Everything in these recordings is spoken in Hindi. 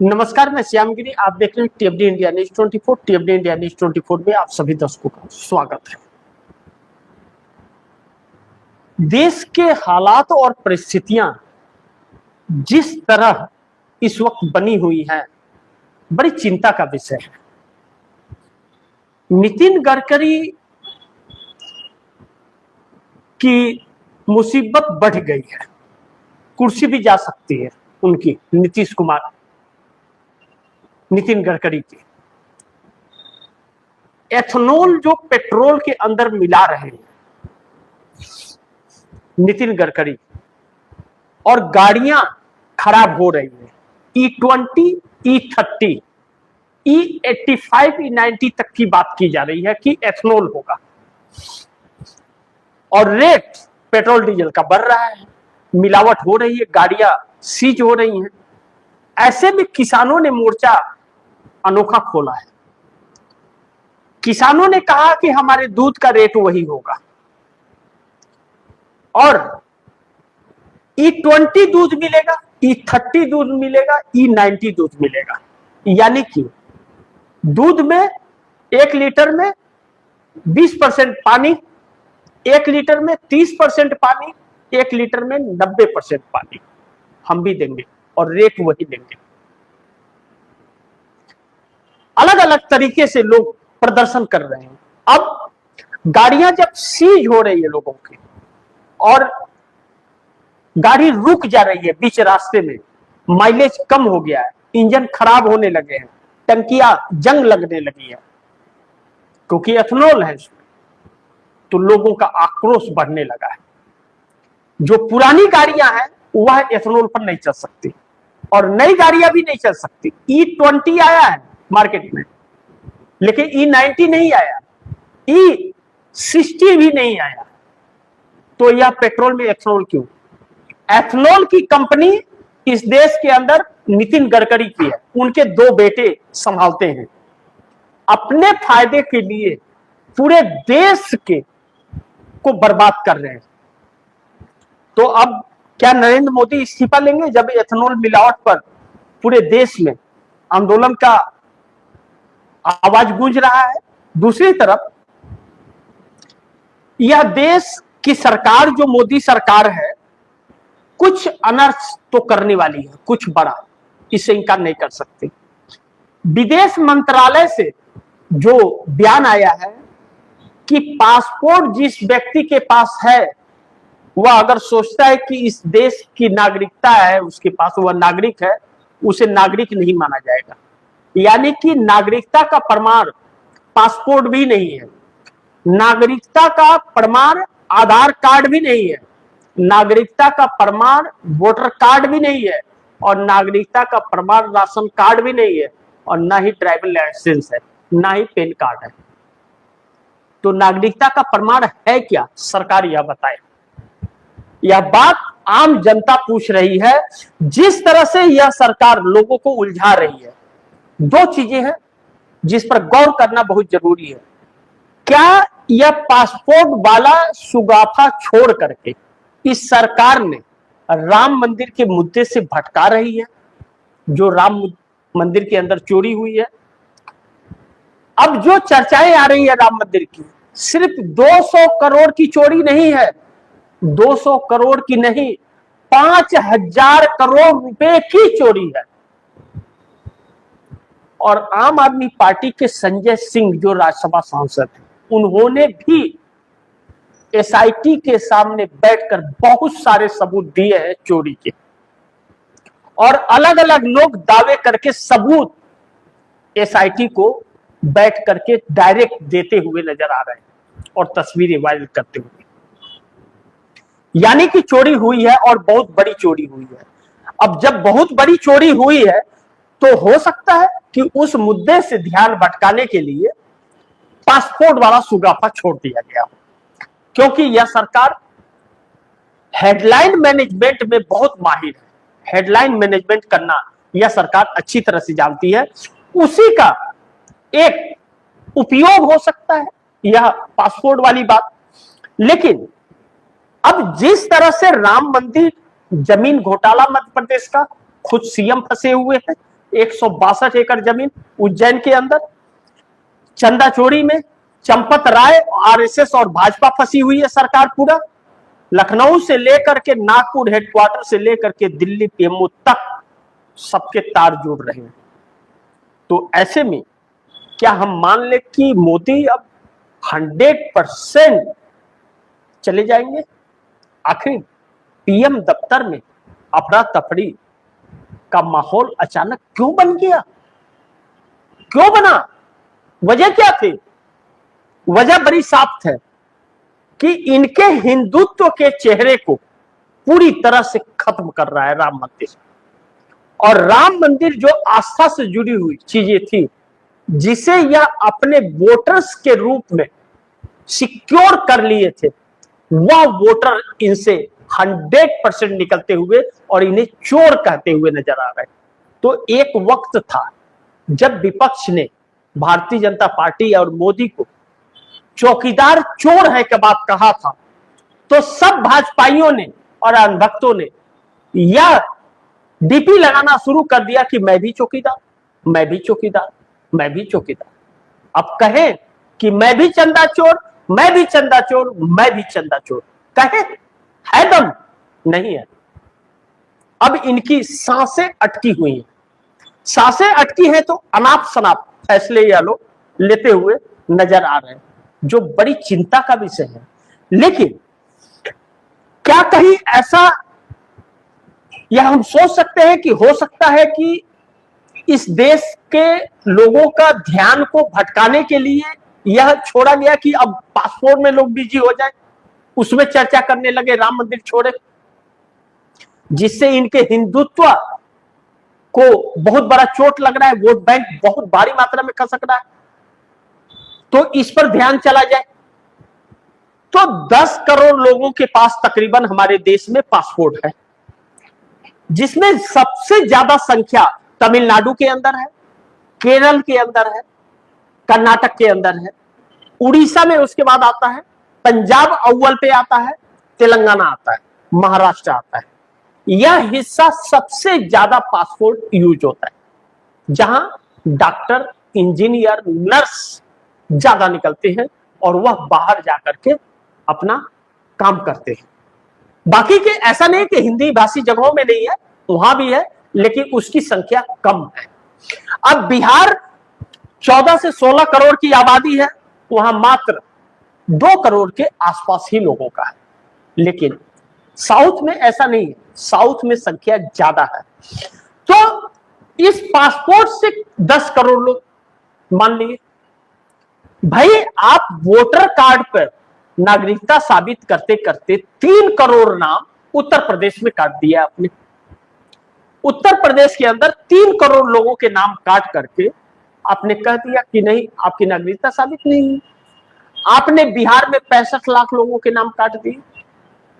नमस्कार, मैं श्यामगिरी। आप देख रहे हैं टीएफडी इंडिया न्यूज 24। टीएफडी इंडिया न्यूज 24 में आप सभी दर्शकों का स्वागत है। देश के हालात और परिस्थितियां जिस तरह इस वक्त बनी हुई हैं, बड़ी चिंता का विषय है। नितिन गडकरी की मुसीबत बढ़ गई है, कुर्सी भी जा सकती है उनकी, नितिन गडकरी की। एथेनॉल जो पेट्रोल के अंदर मिला रहे हैं नितिन गडकरी, और गाड़ियां खराब हो रही हैं। E20, E30, E85, E90 तक की बात की जा रही है कि एथेनॉल होगा, और रेट पेट्रोल डीजल का बढ़ रहा है, मिलावट हो रही है, गाड़ियां सीज हो रही हैं। ऐसे में किसानों ने मोर्चा अनोखा खोला है। किसानों ने कहा कि हमारे दूध का रेट वही होगा, और E20 दूध मिलेगा, E30 दूध मिलेगा, E90 दूध मिलेगा। यानी कि दूध में 1 लीटर में 20% पानी, 1 लीटर में 30% पानी, 1 लीटर में 90% पानी हम भी देंगे, और रेट वही देंगे। अलग अलग तरीके से लोग प्रदर्शन कर रहे हैं। अब गाड़ियां जब सीज हो रही है लोगों की, और गाड़ी रुक जा रही है बीच रास्ते में, माइलेज कम हो गया है, इंजन खराब होने लगे हैं, टंकियां जंग लगने लगी है, क्योंकि एथेनॉल है इसमें, तो लोगों का आक्रोश बढ़ने लगा है। जो पुरानी गाड़ियां हैं वह एथेनॉल पर नहीं चल सकती, और नई गाड़ियां भी नहीं चल सकती। E20 आया है मार्केट में, लेकिन E90 नहीं आया, E60 भी नहीं आया। तो यह पेट्रोल में एथेनॉल क्यों? एथेनॉल की कंपनी इस देश के अंदर नितिन गडकरी की है, उनके 2 बेटे संभालते हैं। अपने फायदे के लिए पूरे देश के को बर्बाद कर रहे हैं। तो अब क्या नरेंद्र मोदी इस्तीफा लेंगे जब एथेनॉल मिलावट पर पूरे देश में आंदोलन का आवाज गूंज रहा है? दूसरी तरफ यह देश की सरकार, जो मोदी सरकार है, कुछ अनर्थ तो करने वाली है, कुछ बड़ा, इससे इनकार नहीं कर सकते। विदेश मंत्रालय से जो बयान आया है कि पासपोर्ट जिस व्यक्ति के पास है, वह अगर सोचता है कि इस देश की नागरिकता है उसके पास, वह नागरिक है, उसे नागरिक नहीं माना जाएगा। यानी कि नागरिकता का प्रमाण पासपोर्ट भी नहीं है, नागरिकता का प्रमाण आधार कार्ड भी नहीं है, नागरिकता का प्रमाण वोटर कार्ड भी नहीं है, और नागरिकता का प्रमाण राशन कार्ड भी नहीं है, और ना ही ड्राइविंग लाइसेंस है, ना ही पैन कार्ड है। तो नागरिकता का प्रमाण है क्या? सरकार यह बताए। यह बात आम जनता पूछ रही है। जिस तरह से यह सरकार लोगों को उलझा रही है, 2 चीजें हैं जिस पर गौर करना बहुत जरूरी है। क्या यह पासपोर्ट वाला सुगाफा छोड़ करके इस सरकार ने राम मंदिर के मुद्दे से भटका रही है? जो राम मंदिर के अंदर चोरी हुई है, अब जो चर्चाएं आ रही है राम मंदिर की, सिर्फ 200 करोड़ की चोरी नहीं है, 200 करोड़ की नहीं, 5000 करोड़ रुपए की चोरी है। और आम आदमी पार्टी के संजय सिंह, जो राज्यसभा सांसद हैं, उन्होंने भी SIT के सामने बैठकर बहुत सारे सबूत दिए हैं चोरी के, और अलग अलग लोग दावे करके सबूत SIT को बैठ करके डायरेक्ट देते हुए नजर आ रहे हैं, और तस्वीरें वायरल करते हुए। यानी कि चोरी हुई है, और बहुत बड़ी चोरी हुई है। अब जब बहुत बड़ी चोरी हुई है, तो हो सकता है कि उस मुद्दे से ध्यान भटकाने के लिए पासपोर्ट वाला सुगाफा छोड़ दिया गया हो, क्योंकि यह सरकार हेडलाइन मैनेजमेंट में बहुत माहिर है। हेडलाइन मैनेजमेंट करना यह सरकार अच्छी तरह से जानती है। उसी का एक उपयोग हो सकता है यह पासपोर्ट वाली बात। लेकिन अब जिस तरह से राम मंदिर जमीन घोटाला मध्य प्रदेश का, खुद CM फंसे हुए हैं, 162 एकड़ जमीन उज्जैन के अंदर, चंदाचोरी में चंपत राय, आरएसएस और भाजपा फंसी हुई है सरकार पूरा। लखनऊ से लेकर के नागपुर हेडक्वार्टर से लेकर के दिल्ली पीएमओ तक सबके तार जुड़ रहे हैं। तो ऐसे में क्या हम मान ले कि मोदी अब 100% चले जाएंगे? आखिर पीएम दफ्तर में अफरा तफरी का माहौल अचानक क्यों बन गया? क्यों बना? वजह क्या थी? वजह बड़ी साफ है कि इनके हिंदुत्व के चेहरे को पूरी तरह से खत्म कर रहा है राम मंदिर। और राम मंदिर जो आस्था से जुड़ी हुई चीजें थी, जिसे यह अपने वोटर्स के रूप में सिक्योर कर लिए थे, वह वोटर इनसे 100% निकलते हुए और इन्हें चोर कहते हुए नजर आ रहे। तो एक वक्त था जब विपक्ष ने भारतीय जनता पार्टी और मोदी को चौकीदार चोर है के बात कहा था, तो सब भाजपाइयों ने और अनभक्तों ने यह डीपी लगाना शुरू कर दिया कि मैं भी चौकीदार, मैं भी चौकीदार, मैं भी चौकीदार। अब कहें कि मैं भी चंदा चोर, मैं भी चंदा चोर, मैं भी चंदा चोर, कहे है दम? नहीं है। अब इनकी सांसें अटकी हुई हैं। सांसें अटकी हैं तो अनाप शनाप फैसले ये लोग लेते हुए नजर आ रहे हैं, जो बड़ी चिंता का विषय है। लेकिन क्या कहीं ऐसा यह हम सोच सकते हैं कि हो सकता है कि इस देश के लोगों का ध्यान को भटकाने के लिए यह छोड़ा गया कि अब पासपोर्ट में लोग बिजी हो जाए, उसमें चर्चा करने लगे राम मंदिर छोड़े, जिससे इनके हिंदुत्व को बहुत बड़ा चोट लग रहा है, वोट बैंक बहुत भारी मात्रा में खसक रहा है, तो इस पर ध्यान चला जाए। तो 10 करोड़ लोगों के पास तकरीबन हमारे देश में पासपोर्ट है, जिसमें सबसे ज्यादा संख्या तमिलनाडु के अंदर है, केरल के अंदर है, कर्नाटक के अंदर है, उड़ीसा में उसके बाद आता है, पंजाब अव्वल पे आता है, तेलंगाना आता है, महाराष्ट्र आता है। यह हिस्सा सबसे ज्यादा पासपोर्ट यूज होता है, जहां डॉक्टर, इंजीनियर, नर्स ज्यादा निकलते हैं और वह बाहर जाकर के अपना काम करते हैं। बाकी के ऐसा नहीं कि हिंदी भाषी जगहों में नहीं है, वहां भी है, लेकिन उसकी संख्या कम है। अब बिहार 14 से 16 करोड़ की आबादी है, वहां मात्र 2 करोड़ के आसपास ही लोगों का है। लेकिन साउथ में ऐसा नहीं है, साउथ में संख्या ज्यादा है। तो इस पासपोर्ट से 10 करोड़ लोग मान लिए। भाई आप वोटर कार्ड पर नागरिकता साबित करते करते 3 करोड़ नाम उत्तर प्रदेश में काट दिया आपने। उत्तर प्रदेश के अंदर 3 करोड़ लोगों के नाम काट करके आपने कह दिया कि नहीं, आपकी नागरिकता साबित नहीं है। आपने बिहार में 65 लाख लोगों के नाम काट दिए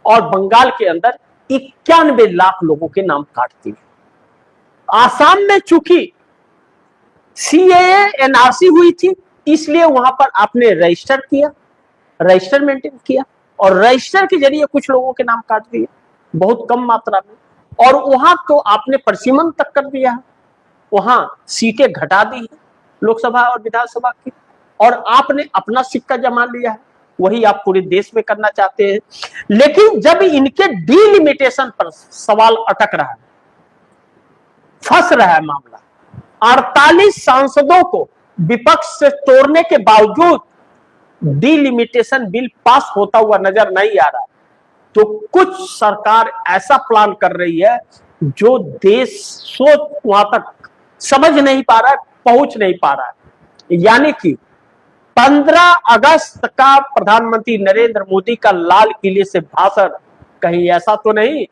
और बंगाल के अंदर 91 लाख लोगों के नाम काट दिए। आसाम में चूंकि सीएए एनआरसी हुई थी, इसलिए वहां पर आपने रजिस्टर किया, रजिस्टर मेंटेन किया और रजिस्टर के जरिए कुछ लोगों के नाम काट दिए, बहुत कम मात्रा में। और वहां तो आपने परिसीमन तक कर दिया है, वहां सीटें घटा दी है लोकसभा और विधानसभा की, और आपने अपना सिक्का जमा लिया है। वही आप पूरे देश में करना चाहते हैं। लेकिन जब इनके डिलिमिटेशन पर सवाल अटक रहा है, फंस रहा है मामला, 48 सांसदों को विपक्ष से तोड़ने के बावजूद डिलिमिटेशन बिल पास होता हुआ नजर नहीं आ रहा, तो कुछ सरकार ऐसा प्लान कर रही है जो देश सोच वहां तक समझ नहीं पा रहा है, पहुंच नहीं पा रहा है। यानी कि 15 अगस्त का प्रधानमंत्री नरेंद्र मोदी का लाल किले से भाषण कहीं ऐसा तो नहीं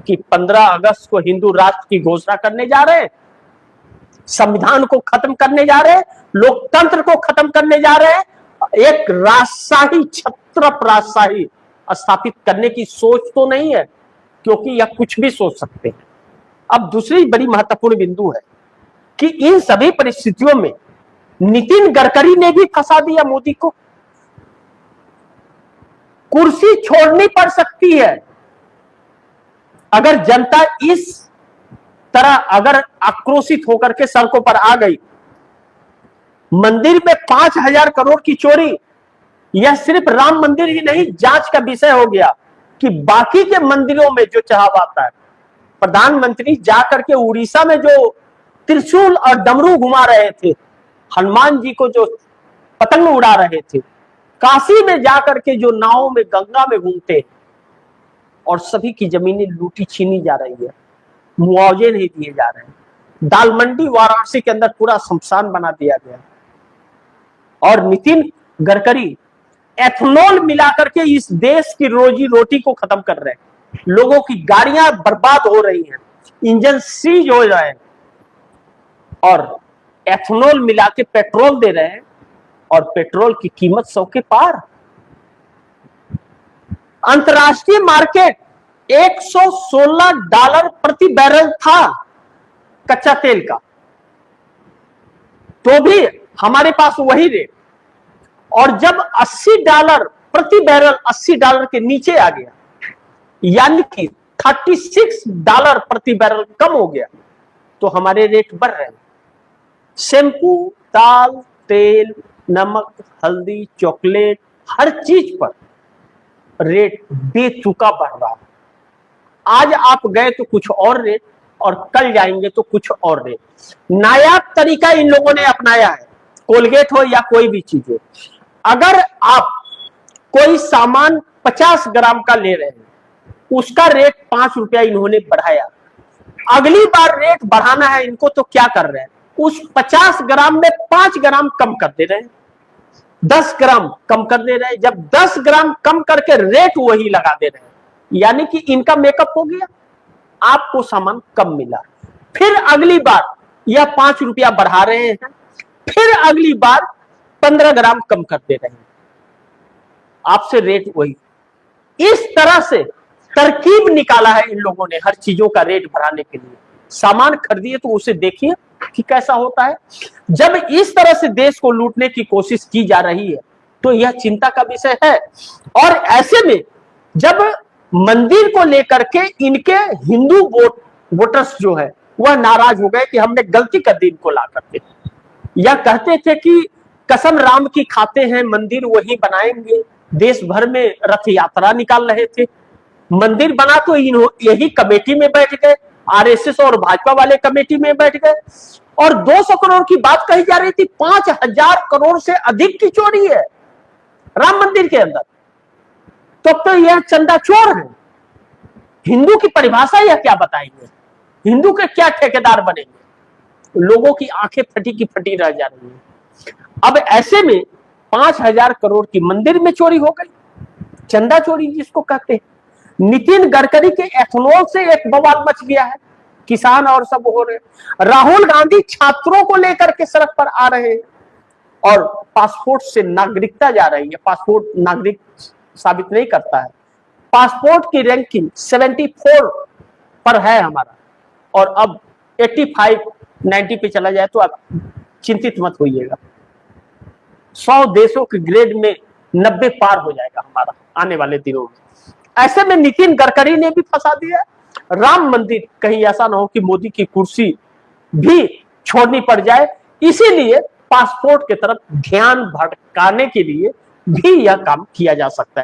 कि 15 अगस्त को हिंदू राष्ट्र की घोषणा करने जा रहे हैं, संविधान को खत्म करने जा रहे हैं, लोकतंत्र को खत्म करने जा रहे हैं, एक राजशाही, छत्रप राजशाही स्थापित करने की सोच तो नहीं है, क्योंकि यह कुछ भी सोच सकते हैं। अब दूसरी बड़ी महत्वपूर्ण बिंदु है कि इन सभी परिस्थितियों में नितिन गडकरी ने भी फंसा दिया मोदी को। कुर्सी छोड़नी पड़ सकती है अगर जनता इस तरह अगर आक्रोशित होकर के सड़कों पर आ गई, मंदिर में 5,000 करोड़ की चोरी, यह सिर्फ राम मंदिर ही नहीं, जांच का विषय हो गया कि बाकी के मंदिरों में जो चढ़ावाता है। प्रधानमंत्री जाकर के उड़ीसा में जो त्रिशूल और डमरू घुमा रहे थे, हनुमान जी को जो पतंग उड़ा रहे थे, काशी में जाकर के जो नावों में गंगा में घूमते, और सभी की जमीनें लूटी छीनी जा रही है, मुआवजे नहीं दिए जा रहे हैं। दाल मंडी वाराणसी के अंदर पूरा शमशान बना दिया गया। और नितिन गडकरी एथनॉल मिलाकर के इस देश की रोजी रोटी को खत्म कर रहे हैं। लोगों की गाड़ियां बर्बाद हो रही हैं, इंजन सीज हो रहे हैं, और एथनॉल मिला के पेट्रोल दे रहे हैं, और पेट्रोल की कीमत 100 के पार। अंतर्राष्ट्रीय मार्केट $116 प्रति बैरल था कच्चा तेल का, तो भी हमारे पास वही रेट। और जब $80 प्रति बैरल $80 के नीचे आ गया, यानी कि $36 प्रति बैरल कम हो गया, तो हमारे रेट बढ़ रहे हैं। शैम्पू, दाल, तेल, नमक, हल्दी, चॉकलेट, हर चीज पर रेट बेतुका बढ़ रहा है। आज आप गए तो कुछ और रेट, और कल जाएंगे तो कुछ और रेट। नायाब तरीका इन लोगों ने अपनाया है, कोलगेट हो या कोई भी चीज हो। अगर आप कोई सामान 50 ग्राम का ले रहे हैं, उसका रेट 5 रुपया इन्होंने बढ़ाया। अगली बार रेट बढ़ाना है इनको, तो क्या कर रहे हैं, उस 50 ग्राम में 5 ग्राम कम कर दे रहे हैं, 10 ग्राम कम कर दे रहे हैं। जब 10 ग्राम कम करके रेट वही लगा दे रहे हैं, यानी कि इनका मेकअप हो गया, आपको सामान कम मिला। फिर अगली बार यह 5 रुपया बढ़ा रहे हैं, फिर अगली बार 15 ग्राम कम कर दे रहे हैं, आपसे रेट वही। इस तरह से तरकीब निकाला है इन लोगों ने हर चीजों का रेट बढ़ाने के लिए। सामान खरीदिए तो उसे देखिए कि कैसा होता है। जब इस तरह से देश को लूटने की कोशिश की जा रही है, तो यह चिंता का विषय है। और ऐसे में जब मंदिर को लेकर के इनके हिंदू वोटर्स जो है वह नाराज हो गए कि हमने गलती कर दी इनको ला करके, या कहते थे कि कसम राम की खाते हैं, मंदिर वही बनाएंगे। देश भर में रथ यात्रा निकाल रहे थे, मंदिर बना तो यही कमेटी में बैठ गए, आरएसएस और भाजपा वाले कमेटी में बैठ गए, और 200 करोड़ की बात कही जा रही थी। 5,000 करोड़ से अधिक की चोरी है राम मंदिर के अंदर। तो यह चंदा चोर है। हिंदू की परिभाषा यह क्या बताएंगे, हिंदू के क्या ठेकेदार बनेंगे। लोगों की आंखें फटी की फटी रह जा रही है। अब ऐसे में 5,000 करोड़ की मंदिर में चोरी हो गई, चंदा चोरी जिसको कहते हैं। नितिन गडकरी के एथनॉल से एक बवाल मच गया है, किसान और सब हो रहे। राहुल गांधी छात्रों को लेकर के सड़क पर आ रहे हैं, और पासपोर्ट से नागरिकता जा रही है। पासपोर्ट नागरिक साबित नहीं करता है। पासपोर्ट की रैंकिंग 74 पर है हमारा, और अब 85, 90 पे चला जाए तो आप चिंतित मत होइएगा। 100 देशों के ग्रेड में 90 पार हो जाएगा हमारा आने वाले दिनों में। ऐसे में नितिन गडकरी ने भी फंसा दिया। राम मंदिर कहीं ऐसा ना हो कि मोदी की कुर्सी भी छोड़नी पड़ जाए, इसीलिए पासपोर्ट की तरफ ध्यान भटकाने के लिए भी यह काम किया जा सकता है।